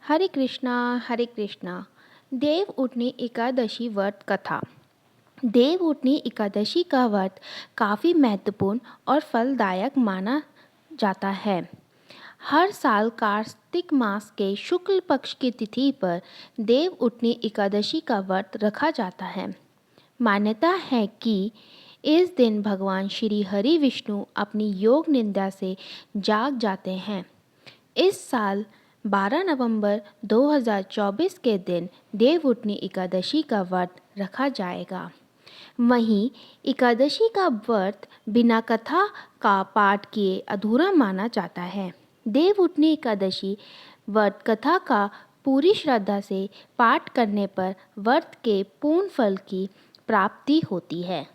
हरे कृष्णा। देव उठनी एकादशी व्रत कथा। देव उठनी एकादशी का व्रत काफ़ी महत्वपूर्ण और फलदायक माना जाता है। हर साल कार्तिक मास के शुक्ल पक्ष की तिथि पर देव उठनी एकादशी का व्रत रखा जाता है। मान्यता है कि इस दिन भगवान श्री हरि विष्णु अपनी योग निद्रा से जाग जाते हैं। इस साल 12 नवंबर 2024 के दिन देव उठनी एकादशी का व्रत रखा जाएगा। वहीं एकादशी का व्रत बिना कथा का पाठ किए अधूरा माना जाता है। देव उठनी एकादशी व्रत कथा का पूरी श्रद्धा से पाठ करने पर व्रत के पूर्ण फल की प्राप्ति होती है।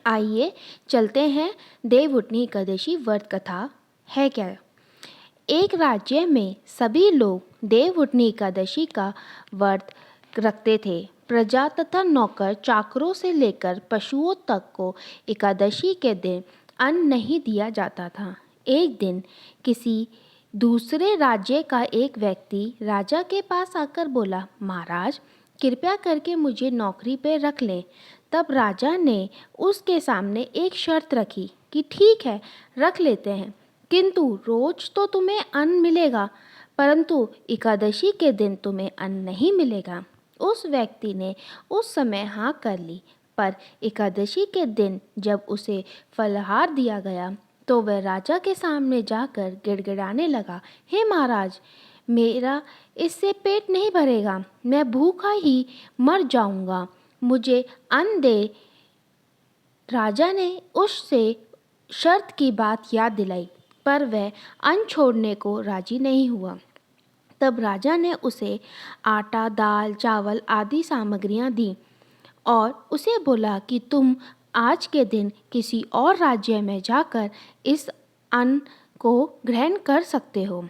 आइए चलते हैं देव उठनी एकादशी व्रत कथा है क्या। एक राज्य में सभी लोग देव उठनी एकादशी का व्रत रखते थे। प्रजा तथा नौकर चाकरों से लेकर पशुओं तक को एकादशी के दिन अन्न नहीं दिया जाता था। एक दिन किसी दूसरे राज्य का एक व्यक्ति राजा के पास आकर बोला, महाराज कृपया करके मुझे नौकरी पे रख लें। तब राजा ने उसके सामने एक शर्त रखी कि ठीक है रख लेते हैं, किंतु रोज तो तुम्हें अन्न मिलेगा, परंतु एकादशी के दिन तुम्हें अन्न नहीं मिलेगा। उस व्यक्ति ने उस समय हाँ कर ली, पर एकादशी के दिन जब उसे फलाहार दिया गया तो वह राजा के सामने जाकर गिड़गिड़ाने लगा, हे महाराज मेरा इससे पेट नहीं भरेगा, मैं भूखा ही मर जाऊंगा, मुझे अन्न दे। राजा ने उससे शर्त की बात याद दिलाई, पर वह अन्न छोड़ने को राजी नहीं हुआ। तब राजा ने उसे आटा, दाल, चावल आदि सामग्रियां दी और उसे बोला कि तुम आज के दिन किसी और राज्य में जाकर इस अन्न को ग्रहण कर सकते हो।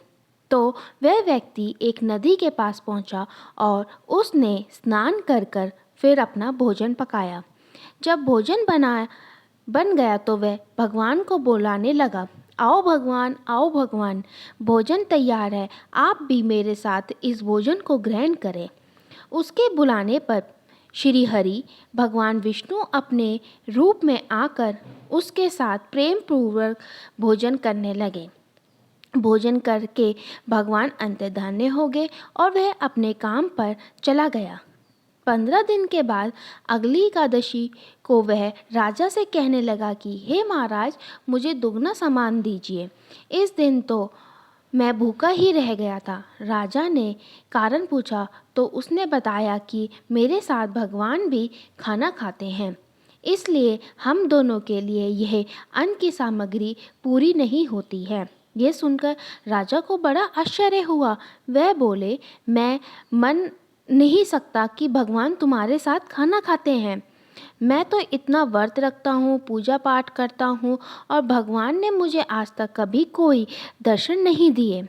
तो वह व्यक्ति एक नदी के पास पहुंचा और उसने स्नान कर फिर अपना भोजन पकाया। जब भोजन बन गया तो वह भगवान को बुलाने लगा, आओ भगवान, भोजन तैयार है, आप भी मेरे साथ इस भोजन को ग्रहण करें। उसके बुलाने पर श्री हरि भगवान विष्णु अपने रूप में आकर उसके साथ प्रेम पूर्वक भोजन करने लगे। भोजन करके भगवान अंतर्धान्य हो गए और वह अपने काम पर चला गया। 15 दिन के बाद अगली एकादशी को वह राजा से कहने लगा कि हे महाराज मुझे दुगना सामान दीजिए, इस दिन तो मैं भूखा ही रह गया था। राजा ने कारण पूछा तो उसने बताया कि मेरे साथ भगवान भी खाना खाते हैं, इसलिए हम दोनों के लिए यह अन्न की सामग्री पूरी नहीं होती है। ये सुनकर राजा को बड़ा आश्चर्य हुआ। वह बोले, मैं मन नहीं सकता कि भगवान तुम्हारे साथ खाना खाते हैं। मैं तो इतना व्रत रखता हूँ, पूजा पाठ करता हूँ और भगवान ने मुझे आज तक कभी कोई दर्शन नहीं दिए।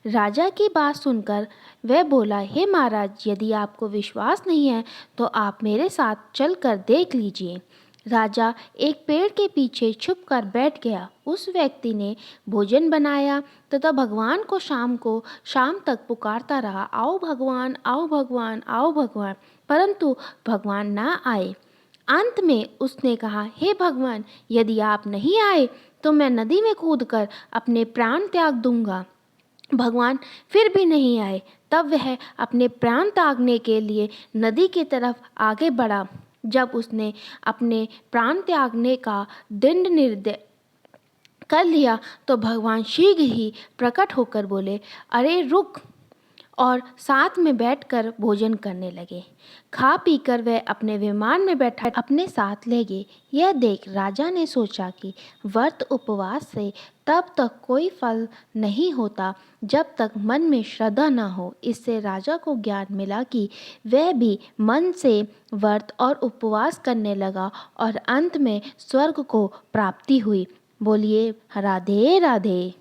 राजा की बात सुनकर वह बोला, हे महाराज यदि आपको विश्वास नहीं है तो आप मेरे साथ चलकर देख लीजिए। राजा एक पेड़ के पीछे छुपकर बैठ गया। उस व्यक्ति ने भोजन बनाया तथा भगवान को शाम तक पुकारता रहा, आओ भगवान, आओ भगवान, आओ भगवान, परंतु भगवान ना आए। अंत में उसने कहा, हे भगवान यदि आप नहीं आए तो मैं नदी में कूदकर अपने प्राण त्याग दूंगा। भगवान फिर भी नहीं आए। तब वह अपने प्राण त्यागने के लिए नदी की तरफ आगे बढ़ा। जब उसने अपने प्राण त्यागने का दंड निर्णय कर लिया तो भगवान शीघ्र ही प्रकट होकर बोले, अरे रुक, और साथ में बैठकर भोजन करने लगे। खा पीकर वह अपने विमान में बैठा अपने साथ ले गए। यह देख राजा ने सोचा कि व्रत उपवास से तब तक कोई फल नहीं होता जब तक मन में श्रद्धा न हो। इससे राजा को ज्ञान मिला कि वह भी मन से व्रत और उपवास करने लगा और अंत में स्वर्ग को प्राप्ति हुई। बोलिए राधे राधे।